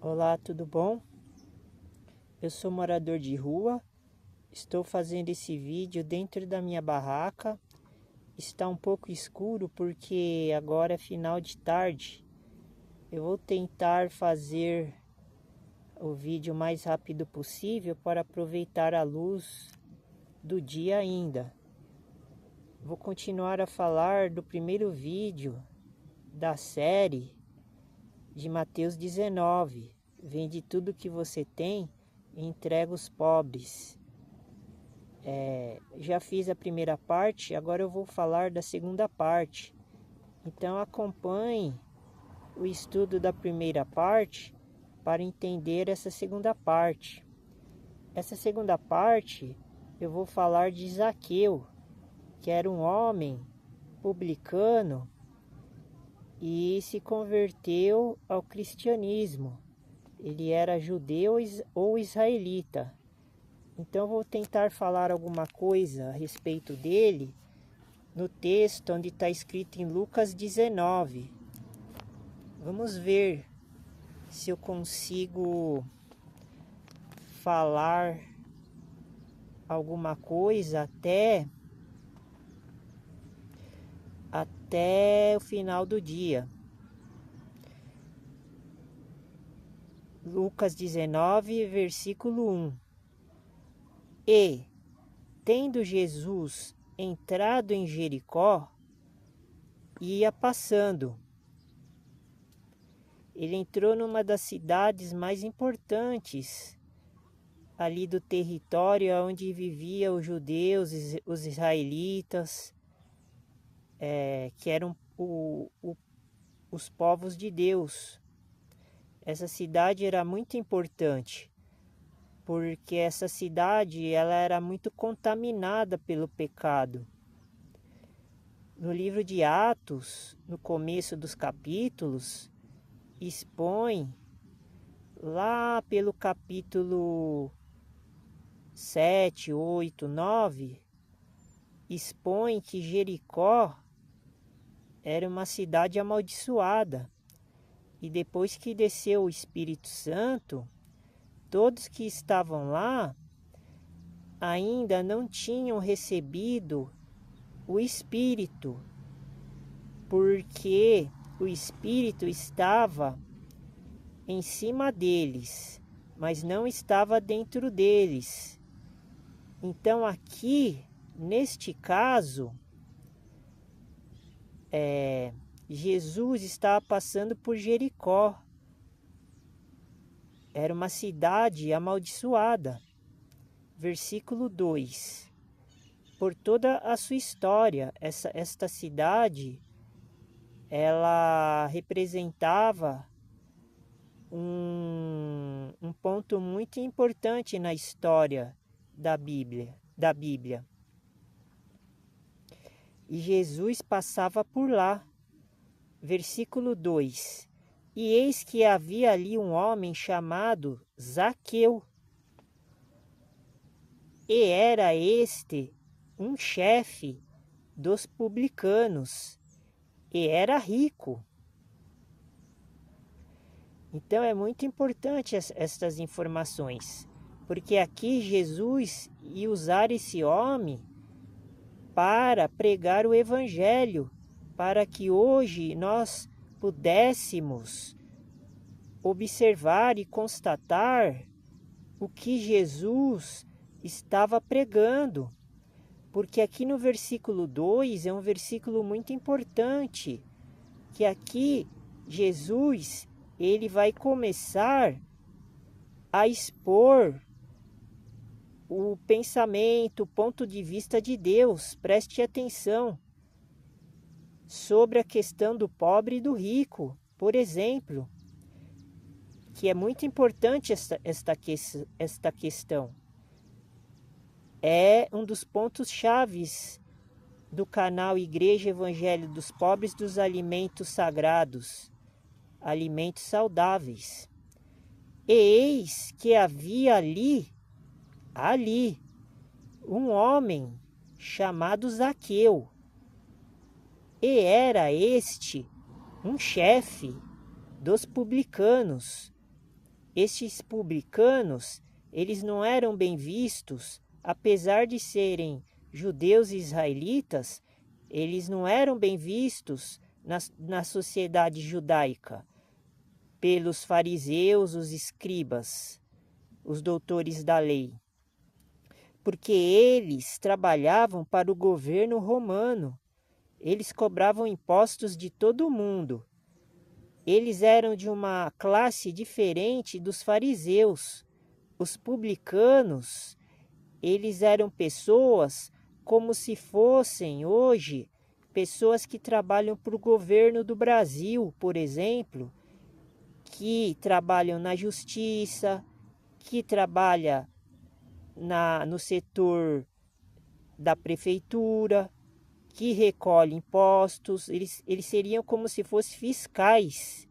Olá, tudo bom? Eu sou morador de rua, estou fazendo esse vídeo dentro da minha barraca. Está um pouco escuro porque agora é final de tarde. Eu vou tentar fazer o vídeo o mais rápido possível para aproveitar a luz do dia ainda. Vou continuar a falar do primeiro vídeo da série de Mateus 19. Vende tudo que você tem e entrega os pobres. Já fiz a primeira parte, agora eu vou falar da segunda parte. Então acompanhe o estudo da primeira parte para entender essa segunda parte. Essa segunda parte eu vou falar de Zaqueu, que era um homem publicano e se converteu ao cristianismo. Ele era judeu ou israelita. Então vou tentar falar alguma coisa a respeito dele no texto onde está escrito em Lucas 19. Vamos ver se eu consigo falar alguma coisa até o final do dia. Lucas 19, versículo 1. E, tendo Jesus entrado em Jericó, ia passando. Ele entrou numa das cidades mais importantes ali do território onde viviam os judeus, os israelitas, que eram os povos de Deus. Essa cidade era muito importante, porque essa cidade ela era muito contaminada pelo pecado. No livro de Atos, no começo dos capítulos, expõe lá pelo capítulo 7, 8, 9, expõe que Jericó era uma cidade amaldiçoada. E depois que desceu o Espírito Santo, todos que estavam lá ainda não tinham recebido o Espírito, porque o Espírito estava em cima deles, mas não estava dentro deles. Então aqui, neste caso, Jesus estava passando por Jericó. Era uma cidade amaldiçoada. Versículo 2. Por toda a sua história, esta cidade, ela representava um ponto muito importante na história da Bíblia. E Jesus passava por lá. Versículo 2. E eis que havia ali um homem chamado Zaqueu. E era este um chefe dos publicanos, e era rico. Então é muito importante estas informações, porque aqui Jesus ia usar esse homem para pregar o Evangelho, para que hoje nós pudéssemos observar e constatar o que Jesus estava pregando. Porque aqui no versículo 2 é um versículo muito importante, que aqui Jesus ele vai começar a expor o pensamento, o ponto de vista de Deus. Preste atenção sobre a questão do pobre e do rico, por exemplo, que é muito importante esta questão. É um dos pontos chaves do canal Igreja Evangelho dos Pobres dos Alimentos Sagrados, alimentos saudáveis. E eis que havia ali, um homem chamado Zaqueu. E era este um chefe dos publicanos, estes publicanos, eles não eram bem vistos, apesar de serem judeus e israelitas, eles não eram bem vistos na sociedade judaica pelos fariseus, os escribas, os doutores da lei, porque eles trabalhavam para o governo romano, eles cobravam impostos de todo mundo. Eles eram de uma classe diferente dos fariseus. Os publicanos, eles eram pessoas como se fossem hoje pessoas que trabalham para o governo do Brasil, por exemplo, que trabalham na justiça, que trabalham no setor da prefeitura, que recolhe impostos. Eles seriam como se fossem fiscais.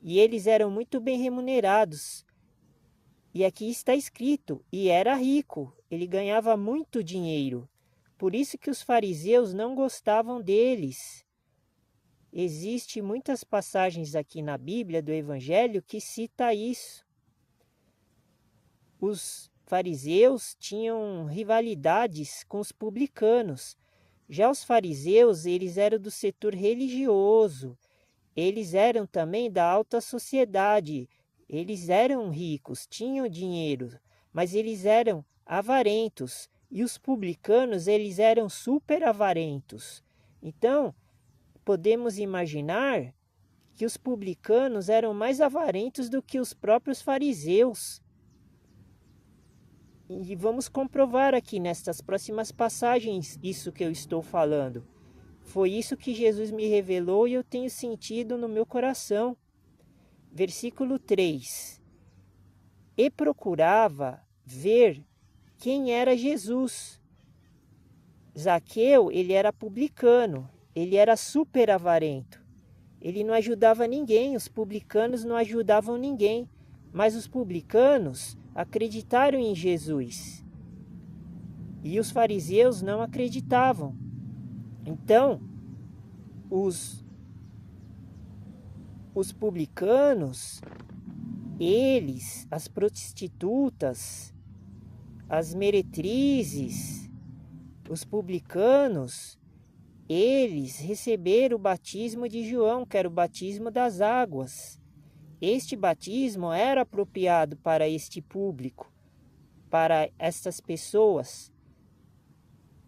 E eles eram muito bem remunerados. E aqui está escrito, e era rico, ele ganhava muito dinheiro. Por isso que os fariseus não gostavam deles. Existem muitas passagens aqui na Bíblia do Evangelho que cita isso. Os fariseus tinham rivalidades com os publicanos. Já os fariseus, eles eram do setor religioso. Eles eram também da alta sociedade. Eles eram ricos, tinham dinheiro, mas eles eram avarentos. E os publicanos, eles eram super avarentos. Então, podemos imaginar que os publicanos eram mais avarentos do que os próprios fariseus. E vamos comprovar aqui nestas próximas passagens isso que eu estou falando. Foi isso que Jesus me revelou e eu tenho sentido no meu coração. Versículo 3. E procurava ver quem era Jesus. Zaqueu, ele era publicano, ele era super avarento. Ele não ajudava ninguém, os publicanos não ajudavam ninguém. Mas os publicanos acreditaram em Jesus. E os fariseus não acreditavam. Então, os publicanos, eles, as prostitutas, as meretrizes, os publicanos, eles receberam o batismo de João, que era o batismo das águas. Este batismo era apropriado para este público, para estas pessoas,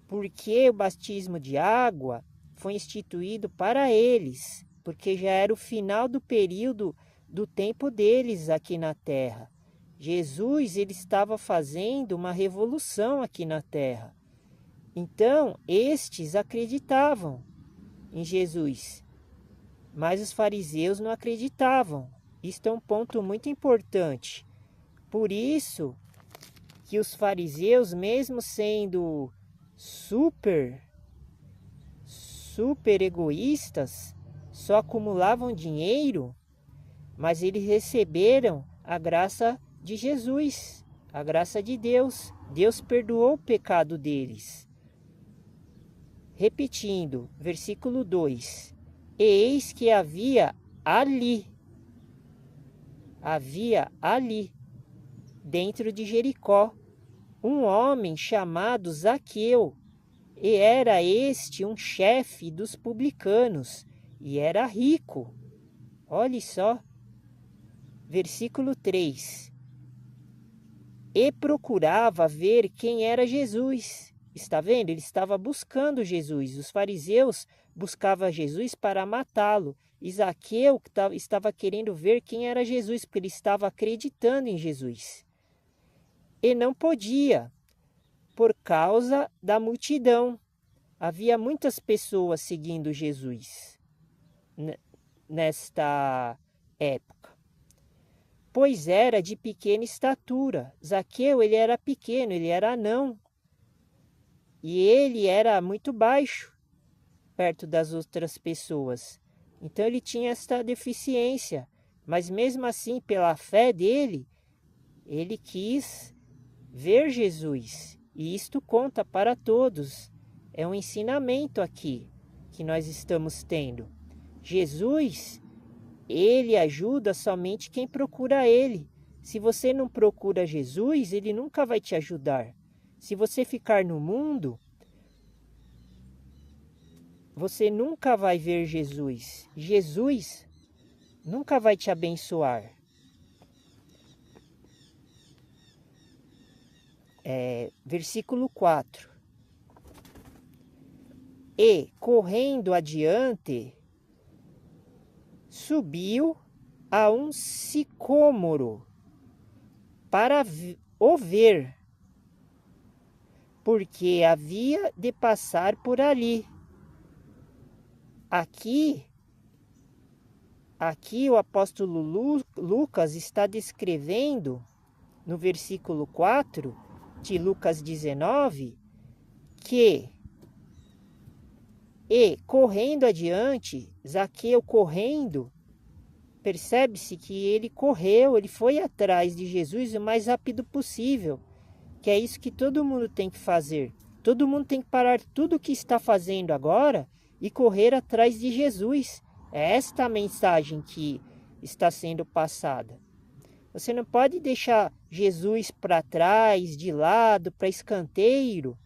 porque o batismo de água foi instituído para eles, porque já era o final do período do tempo deles aqui na terra. Jesus, ele estava fazendo uma revolução aqui na terra. Então, estes acreditavam em Jesus, mas os fariseus não acreditavam. Isto é um ponto muito importante. Por isso que os fariseus, mesmo sendo super egoístas, só acumulavam dinheiro, mas eles receberam a graça de Jesus, a graça de Deus. Deus perdoou o pecado deles. Repetindo, versículo 2. E eis que havia ali, dentro de Jericó, um homem chamado Zaqueu, e era este um chefe dos publicanos, e era rico. Olhe só, versículo 3. E procurava ver quem era Jesus. Está vendo? Ele estava buscando Jesus. Os fariseus buscavam Jesus para matá-lo. E Zaqueu estava querendo ver quem era Jesus, porque ele estava acreditando em Jesus. E não podia, por causa da multidão. Havia muitas pessoas seguindo Jesus nesta época. Pois era de pequena estatura. Zaqueu, ele era pequeno, ele era anão. E ele era muito baixo perto das outras pessoas. Então ele tinha esta deficiência. Mas mesmo assim, pela fé dele, ele quis ver Jesus. E isto conta para todos. É um ensinamento aqui que nós estamos tendo. Jesus, ele ajuda somente quem procura ele. Se você não procura Jesus, ele nunca vai te ajudar. Se você ficar no mundo, você nunca vai ver Jesus. Jesus nunca vai te abençoar. Versículo 4. E, correndo adiante, subiu a um sicômoro para o ver, porque havia de passar por ali. Aqui o apóstolo Lucas está descrevendo, no versículo 4 de Lucas 19, que, e correndo adiante, Zaqueu correndo, percebe-se que ele correu, ele foi atrás de Jesus o mais rápido possível, que é isso que todo mundo tem que fazer. Todo mundo tem que parar tudo o que está fazendo agora e correr atrás de Jesus. É esta a mensagem que está sendo passada. Você não pode deixar Jesus para trás, de lado, para escanteio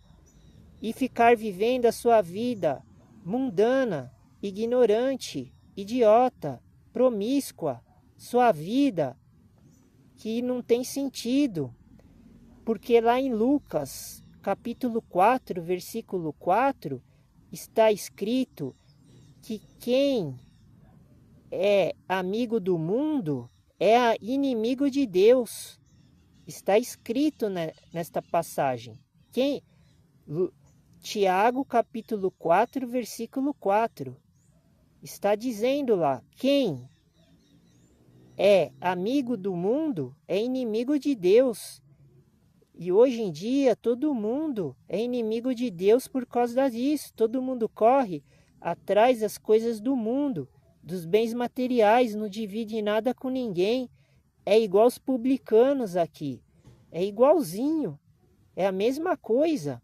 e ficar vivendo a sua vida mundana, ignorante, idiota, promíscua, sua vida que não tem sentido. Porque lá em Lucas, capítulo 4, versículo 4, está escrito que quem é amigo do mundo é inimigo de Deus. Está escrito nesta passagem. Tiago, capítulo 4, versículo 4. Está dizendo lá, quem é amigo do mundo é inimigo de Deus. E hoje em dia todo mundo é inimigo de Deus por causa disso. Todo mundo corre atrás das coisas do mundo, dos bens materiais, não divide nada com ninguém. É igual os publicanos aqui. É igualzinho. É a mesma coisa.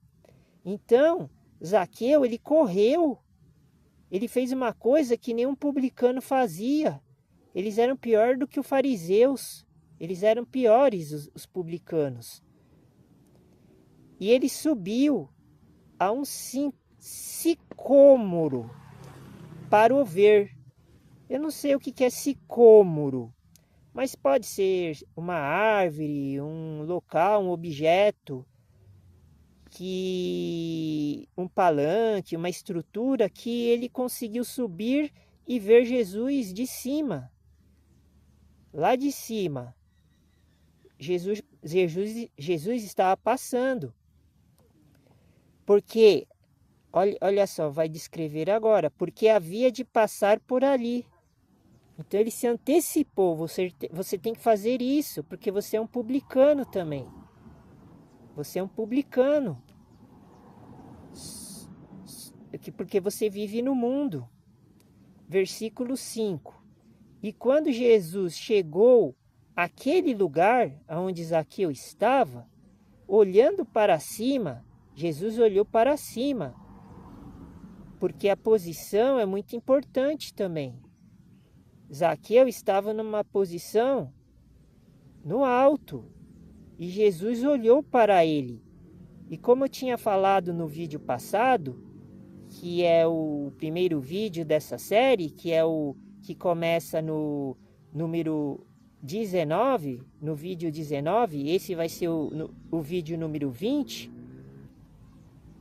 Então, Zaqueu, ele correu. Ele fez uma coisa que nenhum publicano fazia. Eles eram pior do que os fariseus. Eles eram piores, os publicanos. E ele subiu a um sicômoro para o ver. Eu não sei o que é sicômoro, mas pode ser uma árvore, um local, um objeto, um palanque, uma estrutura que ele conseguiu subir e ver Jesus de cima. Lá de cima, Jesus estava passando. Porque, olha só, vai descrever agora, porque havia de passar por ali. Então ele se antecipou, você tem que fazer isso, porque você é um publicano também. Você é um publicano. Porque você vive no mundo. Versículo 5. E quando Jesus chegou àquele lugar onde Zaqueu estava, olhando para cima, Jesus olhou para cima, porque a posição é muito importante também. Zaqueu estava numa posição no alto e Jesus olhou para ele. E como eu tinha falado no vídeo passado, que é o primeiro vídeo dessa série, que é o que começa no número 19, no vídeo 19, esse vai ser o vídeo número 20.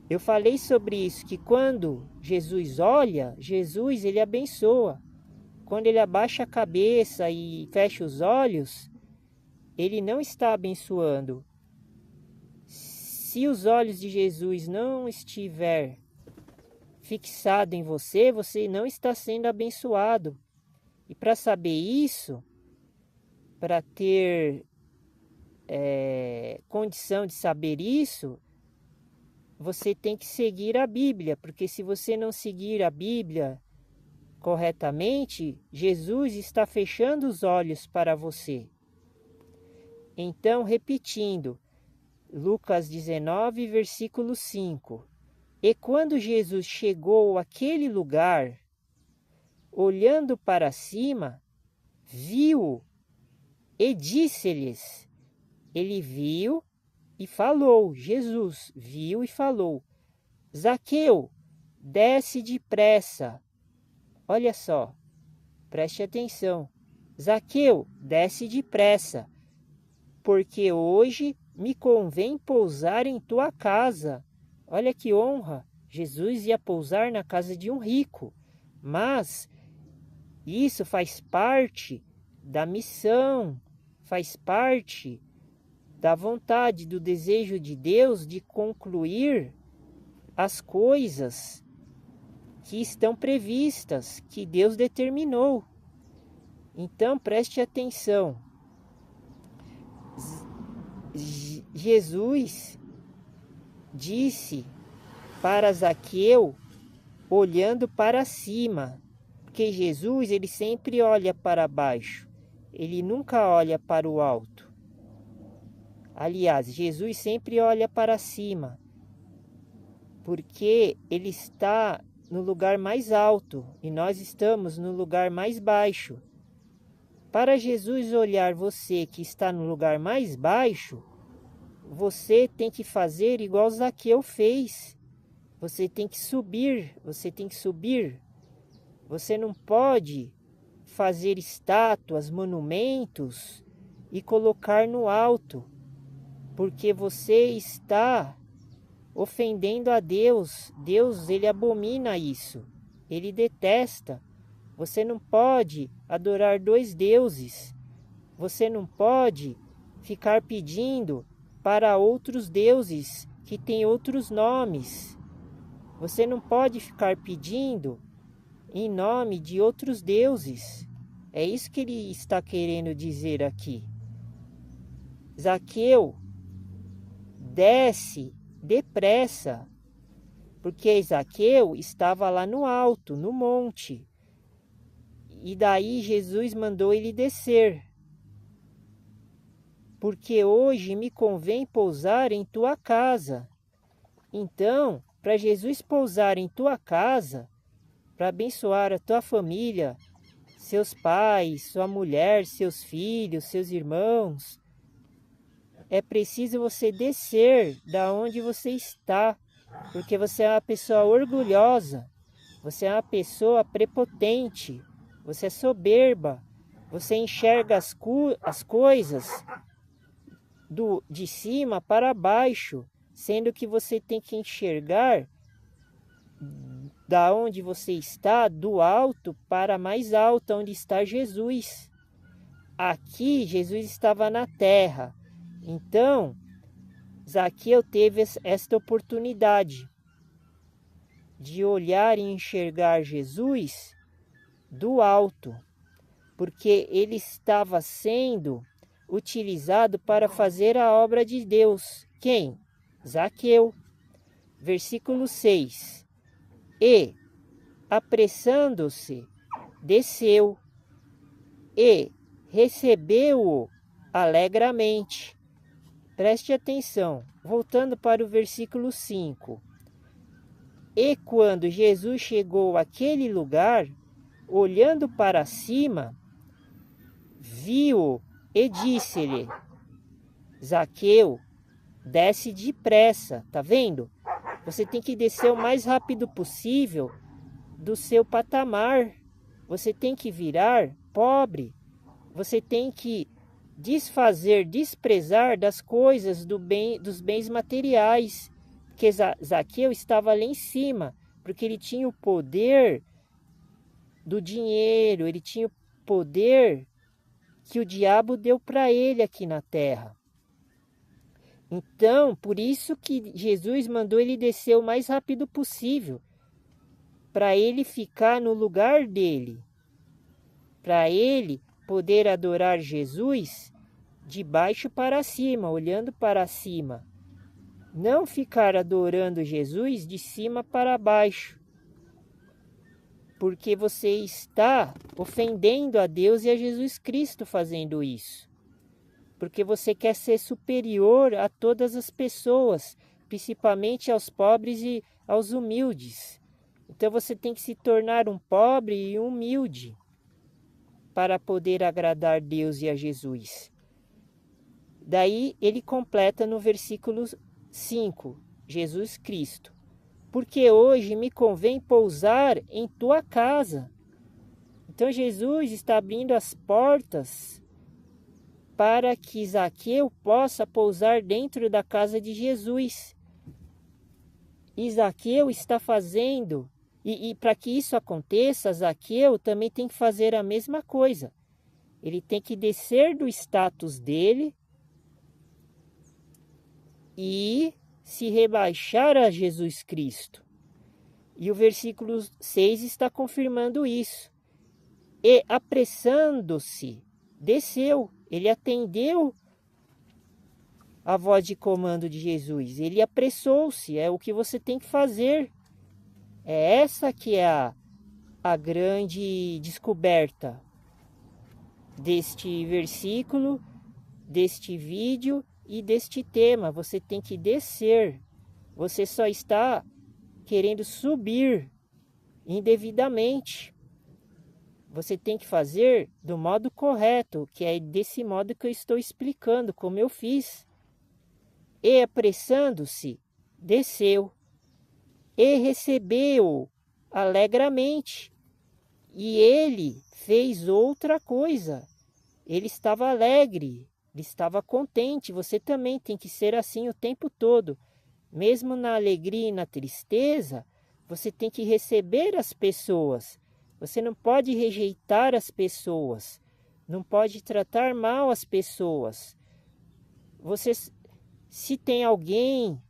Eu falei sobre isso, que quando Jesus olha, Jesus ele abençoa. Quando ele abaixa a cabeça e fecha os olhos, ele não está abençoando. Se os olhos de Jesus não estiver fixado em você, você não está sendo abençoado. E para saber isso, para ter condição de saber isso, você tem que seguir a Bíblia, porque se você não seguir a Bíblia corretamente, Jesus está fechando os olhos para você. Então, repetindo, Lucas 19, versículo 5. E quando Jesus chegou àquele lugar, olhando para cima, viu e disse-lhes, ele viu e falou, Jesus viu e falou, Zaqueu, desce depressa. Olha só, preste atenção. Zaqueu, desce depressa, porque hoje me convém pousar em tua casa. Olha que honra! Jesus ia pousar na casa de um rico, mas isso faz parte da missão, faz parte da vontade, do desejo de Deus de concluir as coisas que estão previstas, que Deus determinou. Então preste atenção. Jesus disse para Zaqueu olhando para cima, porque Jesus ele sempre olha para baixo, ele nunca olha para o alto. Aliás, Jesus sempre olha para cima, porque ele está no lugar mais alto e nós estamos no lugar mais baixo. Para Jesus olhar você que está no lugar mais baixo, você tem que fazer igual Zaqueu fez. Você tem que subir, você tem que subir. Você não pode fazer estátuas, monumentos e colocar no alto, porque você está ofendendo a Deus. Deus, ele abomina isso, ele detesta. Você não pode adorar dois deuses. Você não pode ficar pedindo para outros deuses que têm outros nomes. Você não pode ficar pedindo em nome de outros deuses. É isso que ele está querendo dizer aqui. Zaqueu, desce depressa, porque Zaqueu estava lá no alto, no monte. E daí Jesus mandou ele descer. Porque hoje me convém pousar em tua casa. Então, para Jesus pousar em tua casa, para abençoar a tua família, seus pais, sua mulher, seus filhos, seus irmãos, é preciso você descer da onde você está, porque você é uma pessoa orgulhosa, você é uma pessoa prepotente, você é soberba, você enxerga as coisas de cima para baixo, sendo que você tem que enxergar da onde você está, do alto para mais alto, onde está Jesus. Aqui Jesus estava na terra, então Zaqueu teve esta oportunidade de olhar e enxergar Jesus do alto, porque ele estava sendo utilizado para fazer a obra de Deus. Quem? Zaqueu. Versículo 6. E, apressando-se, desceu e recebeu-o alegremente. Preste atenção, voltando para o versículo 5. E quando Jesus chegou àquele lugar, olhando para cima, viu-o e disse-lhe, Zaqueu, desce depressa, tá vendo? Você tem que descer o mais rápido possível do seu patamar. Você tem que virar pobre. Você tem que desprezar das coisas dos bens materiais. Porque Zaqueu estava lá em cima, porque ele tinha o poder do dinheiro, ele tinha o poder que o diabo deu para ele aqui na terra. Então, por isso que Jesus mandou ele descer o mais rápido possível, para ele ficar no lugar dele, para ele poder adorar Jesus de baixo para cima, olhando para cima. Não ficar adorando Jesus de cima para baixo, porque você está ofendendo a Deus e a Jesus Cristo fazendo isso. Porque você quer ser superior a todas as pessoas, principalmente aos pobres e aos humildes. Então você tem que se tornar um pobre e humilde. para poder agradar Deus e a Jesus? Daí ele completa no versículo 5, Jesus Cristo. Porque hoje me convém pousar em tua casa. Então Jesus está abrindo as portas para que Zaqueu possa pousar dentro da casa de Jesus. E Zaqueu está fazendo, e para que isso aconteça, Zaqueu também tem que fazer a mesma coisa. Ele tem que descer do status dele e se rebaixar a Jesus Cristo. E o versículo 6 está confirmando isso. E apressando-se, desceu. Ele atendeu a voz de comando de Jesus. Ele apressou-se. É o que você tem que fazer. É essa que é a grande descoberta deste versículo, deste vídeo e deste tema. Você tem que descer. Você só está querendo subir indevidamente. Você tem que fazer do modo correto, que é desse modo que eu estou explicando, como eu fiz. E apressando-se, desceu, e recebeu alegremente. E ele fez outra coisa. Ele estava alegre, ele estava contente. Você também tem que ser assim o tempo todo. Mesmo na alegria e na tristeza, você tem que receber as pessoas. Você não pode rejeitar as pessoas. Não pode tratar mal as pessoas. Se tem alguém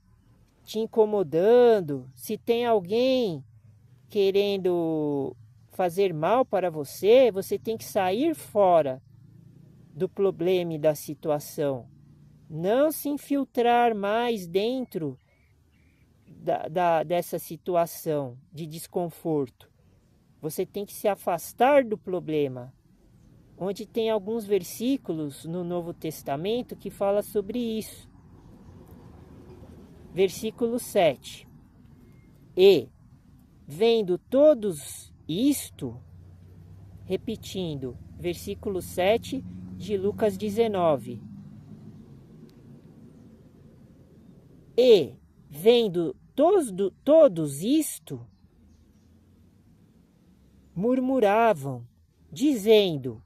te incomodando, se tem alguém querendo fazer mal para você, você tem que sair fora do problema e da situação. Não se infiltrar mais dentro dessa situação de desconforto. Você tem que se afastar do problema. Onde tem alguns versículos no Novo Testamento que fala sobre isso. Versículo 7. E, vendo todos isto, repetindo, versículo 7 de Lucas 19. E, vendo todos isto, murmuravam, dizendo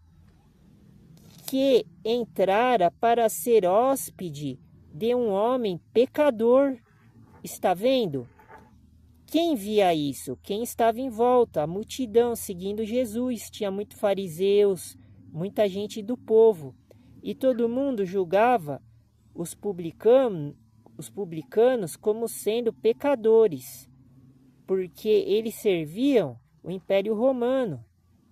que entrara para ser hóspede de um homem pecador. Está vendo? Quem via isso? Quem estava em volta? A multidão seguindo Jesus. Tinha muitos fariseus, muita gente do povo. E todo mundo julgava os publicanos como sendo pecadores, porque eles serviam o Império Romano,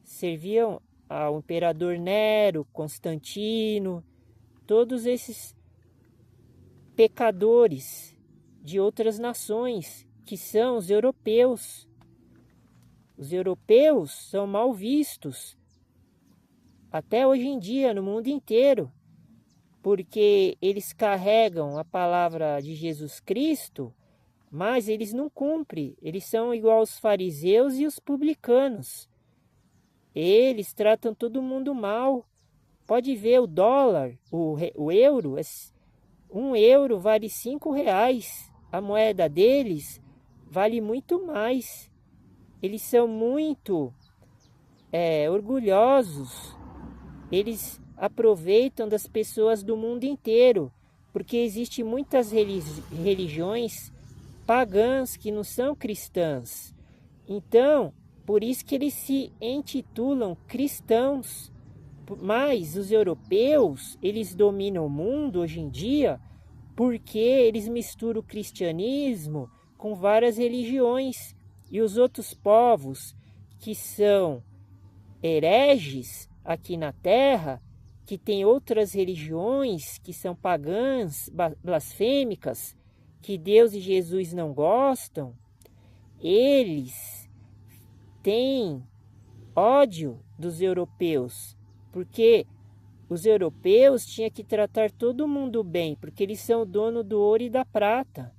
serviam ao imperador Nero, Constantino, todos esses pecadores de outras nações, que são os europeus. Os europeus são mal vistos até hoje em dia no mundo inteiro, porque eles carregam a palavra de Jesus Cristo, mas eles não cumprem. Eles são igual aos fariseus e os publicanos. Eles tratam todo mundo mal. Pode ver o dólar, o euro, 1 euro vale 5 reais. A moeda deles vale muito mais. Eles são muito orgulhosos. Eles aproveitam das pessoas do mundo inteiro, porque existem muitas religiões pagãs que não são cristãs. Então, por isso que eles se intitulam cristãos. Mas os europeus, eles dominam o mundo hoje em dia porque eles misturam o cristianismo com várias religiões. E os outros povos que são hereges aqui na Terra, que têm outras religiões que são pagãs, blasfêmicas, que Deus e Jesus não gostam, eles têm ódio dos europeus, porque os europeus tinham que tratar todo mundo bem, porque eles são o dono do ouro e da prata.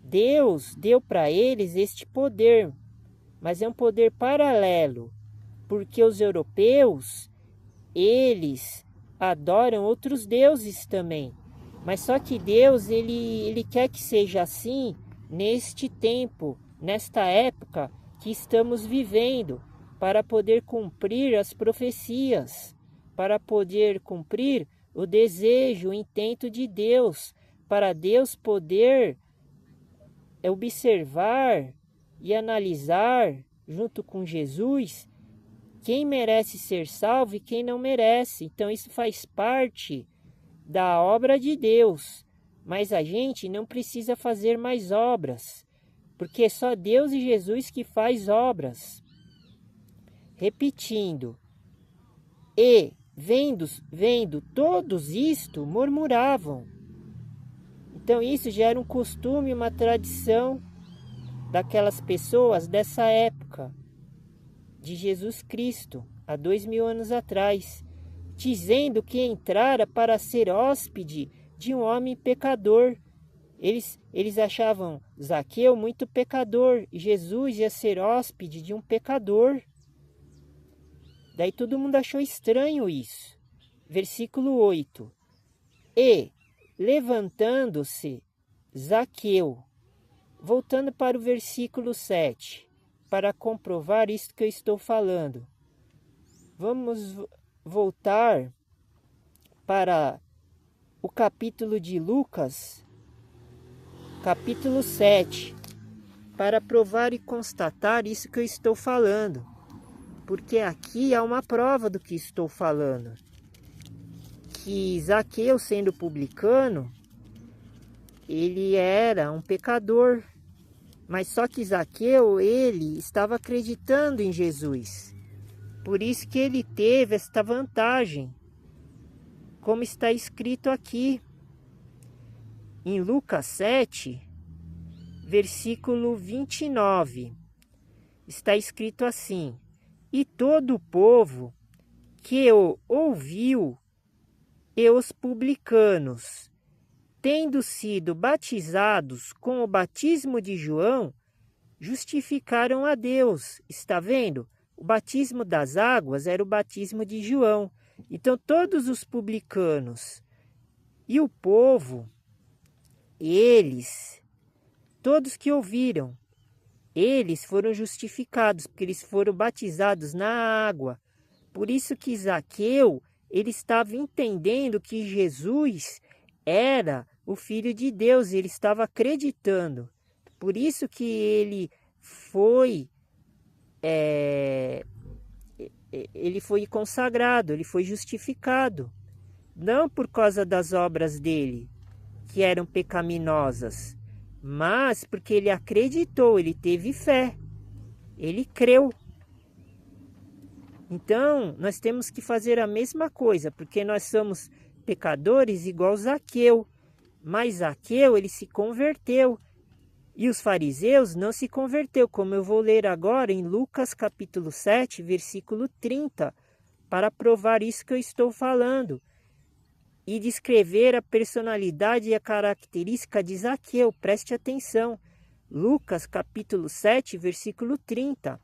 Deus deu para eles este poder, mas é um poder paralelo porque os europeus, eles adoram outros deuses também. Mas só que Deus, ele quer que seja assim neste tempo, nesta época que estamos vivendo, para poder cumprir as profecias, para poder cumprir o desejo, o intento de Deus, para Deus poder observar e analisar, junto com Jesus, quem merece ser salvo e quem não merece. Então isso faz parte da obra de Deus, mas a gente não precisa fazer mais obras, porque é só Deus e Jesus que faz obras. Repetindo, e vendo todos isto, murmuravam. Então isso já era um costume, uma tradição daquelas pessoas dessa época de Jesus Cristo, há 2000 anos atrás, dizendo que entrara para ser hóspede de um homem pecador. Eles achavam Zaqueu muito pecador, e Jesus ia ser hóspede de um pecador. Daí todo mundo achou estranho isso. Versículo 8. E, levantando-se, Zaqueu, voltando para o versículo 7, para comprovar isso que eu estou falando. Vamos voltar para o capítulo de Lucas, capítulo 7, para provar e constatar isso que eu estou falando. Porque aqui há uma prova do que estou falando. Que Zaqueu, sendo publicano, ele era um pecador. Mas só que Zaqueu, ele estava acreditando em Jesus. Por isso que ele teve esta vantagem. Como está escrito aqui. Em Lucas 7, versículo 29. Está escrito assim: e todo o povo que o ouviu, e os publicanos, tendo sido batizados com o batismo de João, justificaram a Deus. Está vendo? O batismo das águas era o batismo de João. Então todos os publicanos e o povo, eles, todos que ouviram, eles foram justificados, porque eles foram batizados na água. Por isso que Zaqueu, ele estava entendendo que Jesus era o Filho de Deus, ele estava acreditando. Por isso que ele foi consagrado, ele foi justificado. Não por causa das obras dele, que eram pecaminosas, mas porque ele acreditou, ele teve fé, ele creu. Então, nós temos que fazer a mesma coisa, porque nós somos pecadores igual Zaqueu. Mas Zaqueu, ele se converteu. E os fariseus não se converteu, como eu vou ler agora em Lucas capítulo 7, versículo 30, para provar isso que eu estou falando. E descrever a personalidade e a característica de Zaqueu. Preste atenção. Lucas capítulo 7, versículo 30.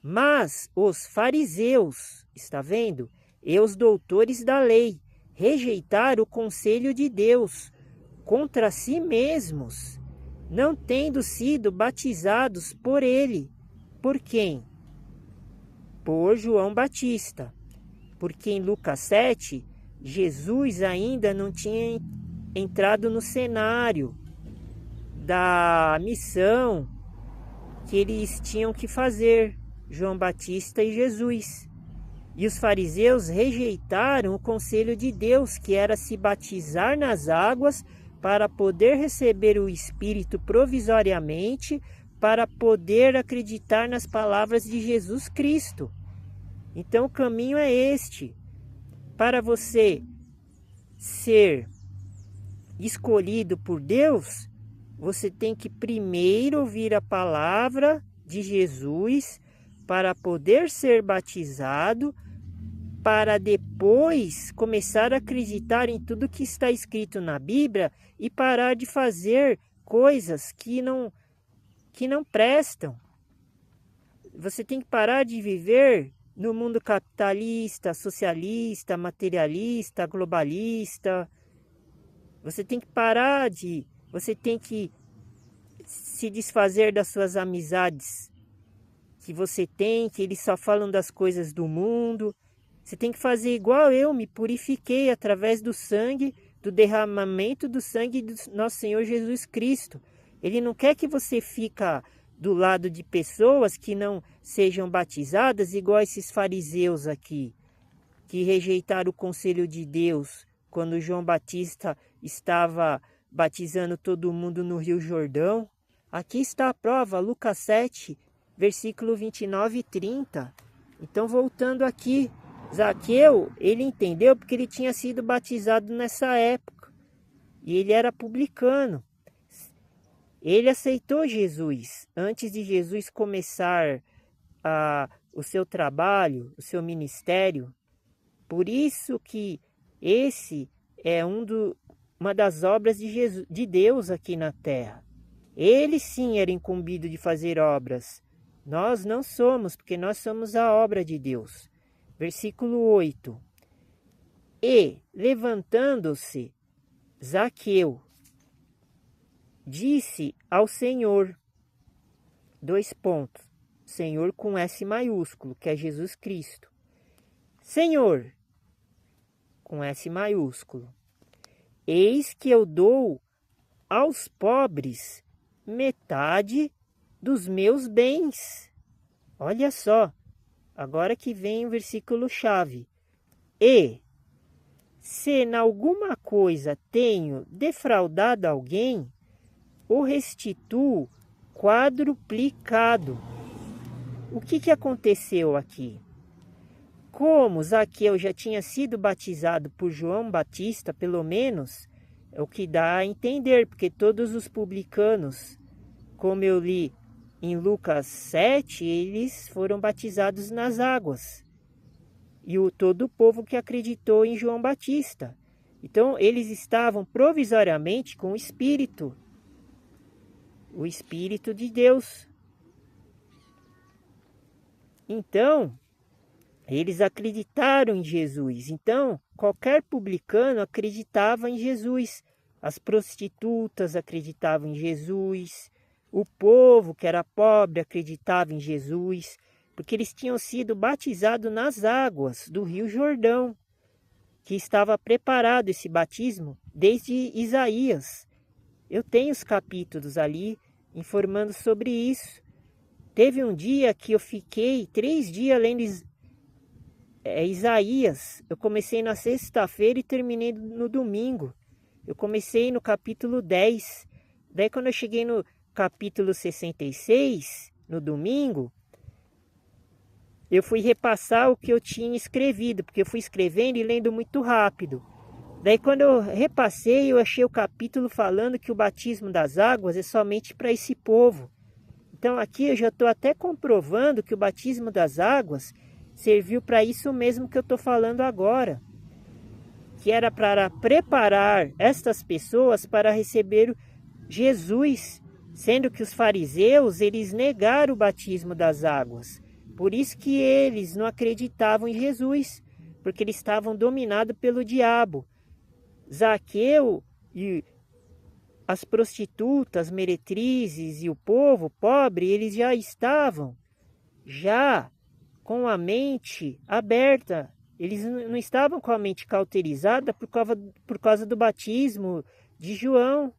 Mas os fariseus, está vendo? E os doutores da lei rejeitaram o conselho de Deus contra si mesmos, não tendo sido batizados por ele. Por quem? Por João Batista. Porque em Lucas 7, Jesus ainda não tinha entrado no cenário da missão que eles tinham que fazer, João Batista e Jesus. E os fariseus rejeitaram o conselho de Deus, que era se batizar nas águas para poder receber o Espírito provisoriamente, para poder acreditar nas palavras de Jesus Cristo. Então o caminho é este. Para você ser escolhido por Deus, você tem que primeiro ouvir a palavra de Jesus para poder ser batizado, para depois começar a acreditar em tudo que está escrito na Bíblia e parar de fazer coisas que não prestam. Você tem que parar de viver no mundo capitalista, socialista, materialista, globalista. Você tem que você tem que se desfazer das suas amizades que você tem, que eles só falam das coisas do mundo. Você tem que fazer igual eu me purifiquei através do sangue, do derramamento do sangue do nosso Senhor Jesus Cristo. Ele não quer que você fique do lado de pessoas que não sejam batizadas, igual esses fariseus aqui, que rejeitaram o conselho de Deus quando João Batista estava batizando todo mundo no Rio Jordão. Aqui está a prova, Lucas 7, versículo 29 e 30. Então, voltando aqui, Zaqueu, ele entendeu porque ele tinha sido batizado nessa época. E ele era publicano. Ele aceitou Jesus. Antes de Jesus começar o seu trabalho, o seu ministério. Por isso que esse é uma das obras de Deus aqui na terra. Ele sim era incumbido de fazer obras. Nós não somos, porque nós somos a obra de Deus. Versículo 8. E, levantando-se, Zaqueu disse ao Senhor, Senhor com S maiúsculo, que é Jesus Cristo. Senhor, com S maiúsculo, eis que eu dou aos pobres metade dos meus bens. Olha só, agora que vem o versículo chave. E, se em alguma coisa tenho defraudado alguém, o restituo quadruplicado. O que aconteceu aqui? Como Zaqueu já tinha sido batizado por João Batista, pelo menos, é o que dá a entender, porque todos os publicanos, como eu li em Lucas 7, eles foram batizados nas águas. E todo o povo que acreditou em João Batista. Então, eles estavam provisoriamente com o Espírito de Deus. Então, eles acreditaram em Jesus. Então, qualquer publicano acreditava em Jesus. As prostitutas acreditavam em Jesus. O povo que era pobre acreditava em Jesus. Porque eles tinham sido batizados nas águas do Rio Jordão. Que estava preparado esse batismo desde Isaías. Eu tenho os capítulos ali informando sobre isso. Teve um dia que eu fiquei 3 dias lendo Isaías. Eu comecei na sexta-feira e terminei no domingo. Eu comecei no capítulo 10. Daí quando eu cheguei no capítulo 66, no domingo, eu fui repassar o que eu tinha escrevido, porque eu fui escrevendo e lendo muito rápido. Daí quando eu repassei, eu achei o capítulo falando que o batismo das águas é somente para esse povo. Então aqui eu já estou até comprovando que o batismo das águas serviu para isso mesmo que eu estou falando agora. Que era para preparar estas pessoas para receber Jesus. Sendo que os fariseus, eles negaram o batismo das águas. Por isso que eles não acreditavam em Jesus. Porque eles estavam dominados pelo diabo. Zaqueu e as prostitutas, meretrizes e o povo pobre, eles já estavam com a mente aberta. Eles não estavam com a mente cauterizada por causa do batismo de João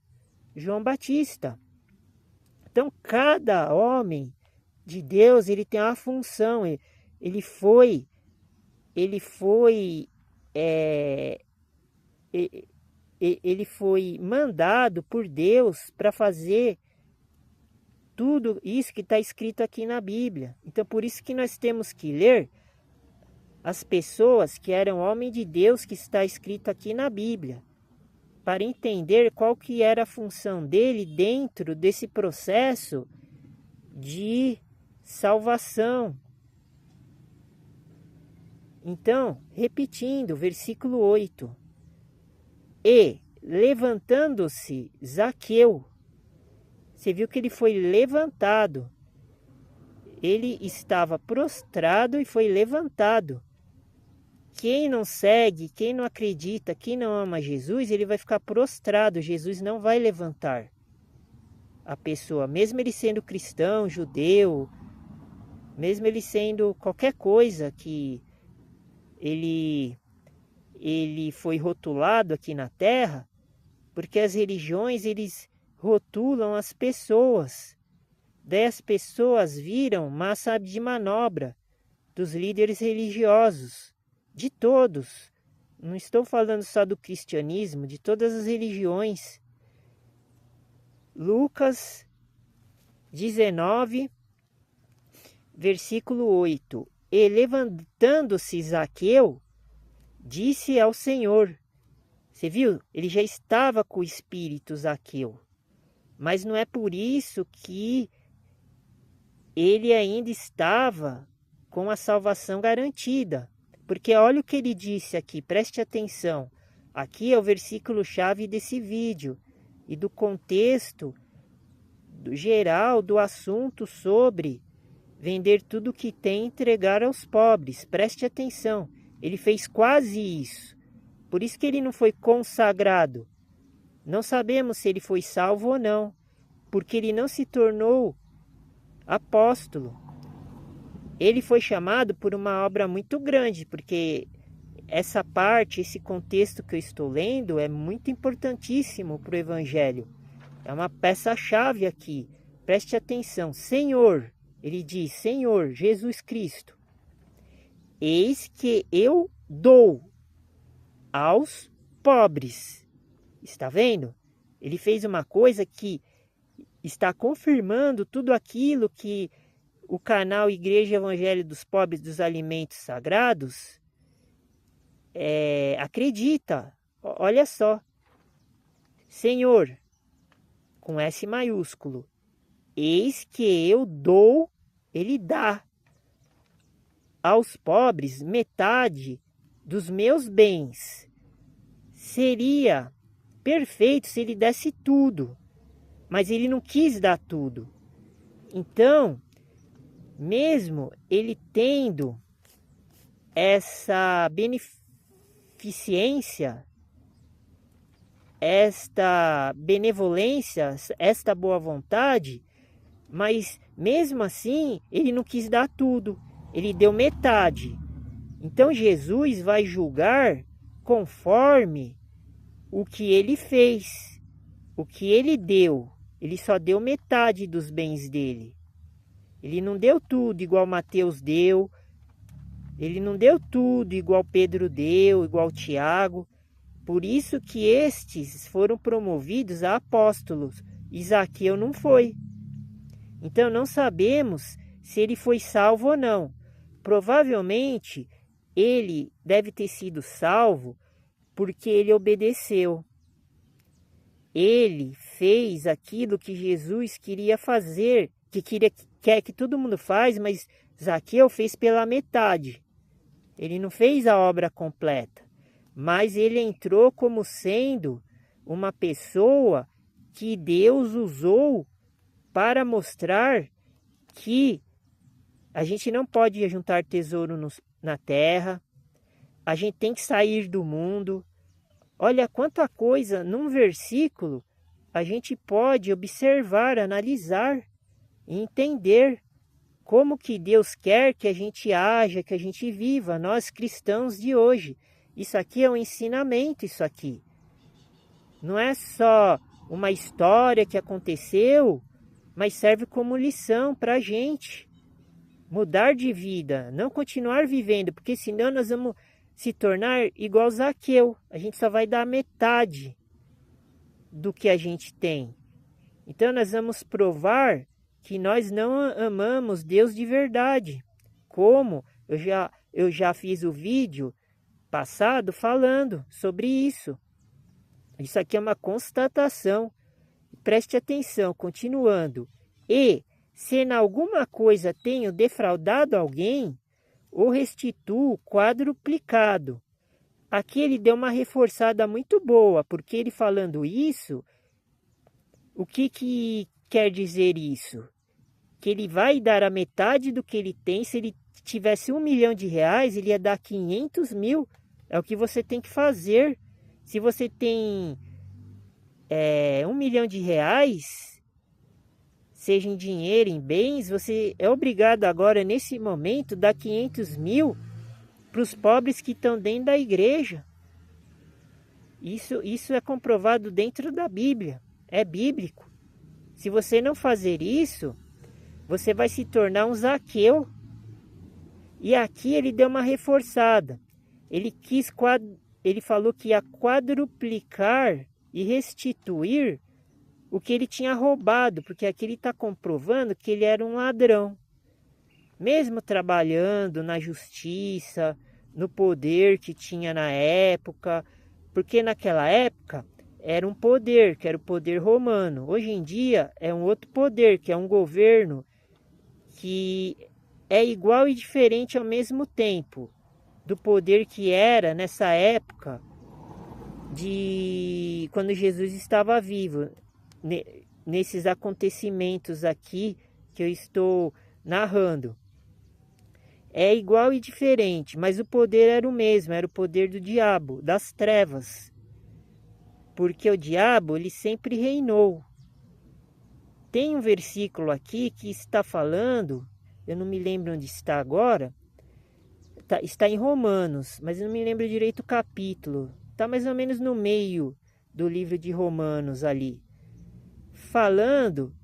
Batista. Então, cada homem de Deus, ele tem uma função. Ele foi mandado por Deus para fazer tudo isso que está escrito aqui na Bíblia. Então, por isso que nós temos que ler as pessoas que eram homens de Deus que está escrito aqui na Bíblia, para entender qual que era a função dele dentro desse processo de salvação. Então, repetindo, versículo 8. E, levantando-se Zaqueu, você viu que ele foi levantado. ele estava prostrado e foi levantado. Quem não segue, quem não acredita, quem não ama Jesus, ele vai ficar prostrado. Jesus não vai levantar a pessoa, mesmo ele sendo cristão, judeu, mesmo ele sendo qualquer coisa que ele foi rotulado aqui na Terra, porque as religiões, eles rotulam as pessoas. Daí as pessoas viram massa de manobra dos líderes religiosos, de todos. Não estou falando só do cristianismo, de todas as religiões. Lucas 19, versículo 8. E levantando-se Zaqueu, disse ao Senhor. Você viu? Ele já estava com o espírito Zaqueu. Mas não é por isso que ele ainda estava com a salvação garantida. Porque olha o que ele disse aqui, preste atenção. Aqui é o versículo-chave desse vídeo e do contexto geral do assunto sobre vender tudo o que tem e entregar aos pobres. Preste atenção, ele fez quase isso. Por isso que ele não foi consagrado. Não sabemos se ele foi salvo ou não, porque ele não se tornou apóstolo. Ele foi chamado por uma obra muito grande, porque essa parte, esse contexto que eu estou lendo é muito importantíssimo para o Evangelho. É uma peça-chave aqui. Preste atenção. Senhor, ele diz, Senhor Jesus Cristo, eis que eu dou aos pobres. Está vendo? Ele fez uma coisa que está confirmando tudo aquilo que o canal Igreja Evangelho dos Pobres dos Alimentos Sagrados acredita. Olha só. Senhor, com S maiúsculo, eis que eu dou, ele dá aos pobres metade dos meus bens. Seria perfeito se ele desse tudo, mas ele não quis dar tudo. Então, mesmo ele tendo essa beneficência, esta benevolência, esta boa vontade, mas mesmo assim ele não quis dar tudo, ele deu metade. Então Jesus vai julgar conforme o que ele fez, o que ele deu. Ele só deu metade dos bens dele. Ele não deu tudo igual Mateus deu. Ele não deu tudo igual Pedro deu, igual Tiago. Por isso que estes foram promovidos a apóstolos. E Zaqueu não foi. Então não sabemos se ele foi salvo ou não. Provavelmente ele deve ter sido salvo porque ele obedeceu. Ele fez aquilo que Jesus queria fazer, quer que todo mundo faz, mas Zaqueu fez pela metade. Ele não fez a obra completa, mas ele entrou como sendo uma pessoa que Deus usou para mostrar que a gente não pode juntar tesouro na terra, a gente tem que sair do mundo. Olha quanta coisa num versículo a gente pode observar, analisar e entender como que Deus quer que a gente haja, que a gente viva, nós cristãos de hoje. Isso aqui é um ensinamento, isso aqui. Não é só uma história que aconteceu, mas serve como lição para a gente mudar de vida, não continuar vivendo, porque senão nós vamos se tornar igual Zaqueu. A gente só vai dar metade do que a gente tem. Então nós vamos provar que nós não amamos Deus de verdade. Como eu já fiz o vídeo passado falando sobre isso. Isso aqui é uma constatação. Preste atenção, continuando. E se em alguma coisa tenho defraudado alguém, o restituo quadruplicado. Aqui ele deu uma reforçada muito boa, porque ele falando isso, o que quer dizer isso? que ele vai dar a metade do que ele tem. Se ele tivesse 1 milhão de reais, ele ia dar 500 mil. É o que você tem que fazer. Se você tem 1 milhão de reais, seja em dinheiro, em bens, você é obrigado agora, nesse momento, dar 500 mil para os pobres que estão dentro da igreja. Isso é comprovado dentro da Bíblia. É bíblico. Se você não fazer isso, você vai se tornar um Zaqueu. E aqui ele deu uma reforçada. Ele falou que ia quadruplicar e restituir o que ele tinha roubado, porque aqui ele está comprovando que ele era um ladrão. Mesmo trabalhando na justiça, no poder que tinha na época, porque naquela época era um poder, que era o poder romano. Hoje em dia é um outro poder, que é um governo que é igual e diferente ao mesmo tempo do poder que era nessa época de quando Jesus estava vivo, nesses acontecimentos aqui que eu estou narrando. É igual e diferente, mas o poder era o mesmo, era o poder do diabo, das trevas. Porque o diabo, ele sempre reinou. Tem um versículo aqui que está falando, eu não me lembro onde está agora, está em Romanos, mas eu não me lembro direito o capítulo. Está mais ou menos no meio do livro de Romanos ali. Falando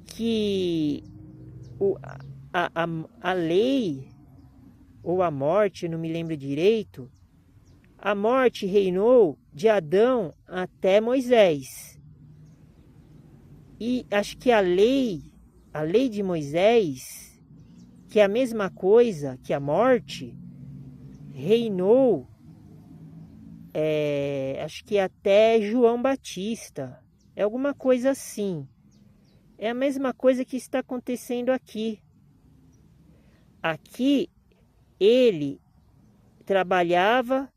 que a lei ou a morte, não me lembro direito, a morte reinou de Adão até Moisés. E acho que a lei de Moisés, que é a mesma coisa que a morte, reinou, acho que até João Batista. É alguma coisa assim. É a mesma coisa que está acontecendo aqui. Aqui, ele trabalhava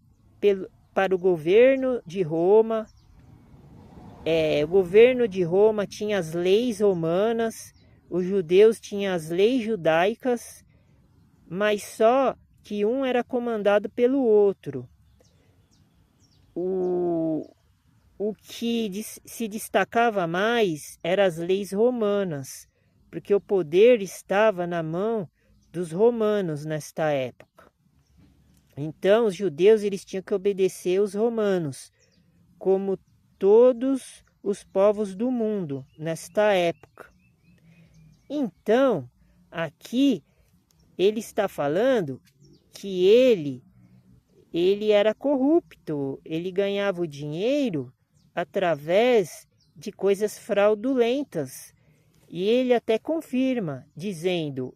para o governo de Roma. O governo de Roma tinha as leis romanas, os judeus tinham as leis judaicas, mas só que um era comandado pelo outro. O que se destacava mais eram as leis romanas, porque o poder estava na mão dos romanos nesta época. Então, os judeus eles tinham que obedecer os romanos, como todos os povos do mundo nesta época. Então, aqui ele está falando que ele era corrupto, ele ganhava o dinheiro através de coisas fraudulentas. E ele até confirma, dizendo: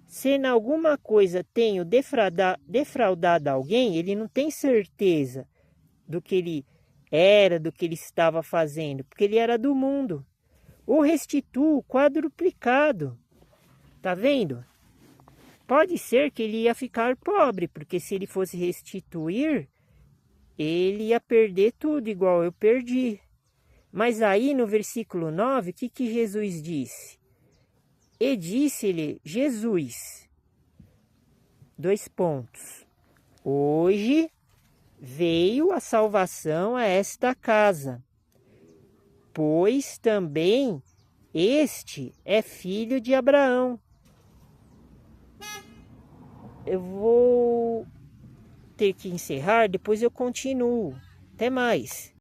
se em alguma coisa tenho defraudado alguém, ele não tem certeza do que ele era, do que ele estava fazendo, porque ele era do mundo. O restituo quadruplicado. Tá vendo? Pode ser que ele ia ficar pobre, porque se ele fosse restituir, ele ia perder tudo, igual eu perdi. Mas aí no versículo 9, o que Jesus disse? E disse-lhe Jesus, : hoje veio a salvação a esta casa, pois também este é filho de Abraão. Eu vou ter que encerrar, depois eu continuo. Até mais.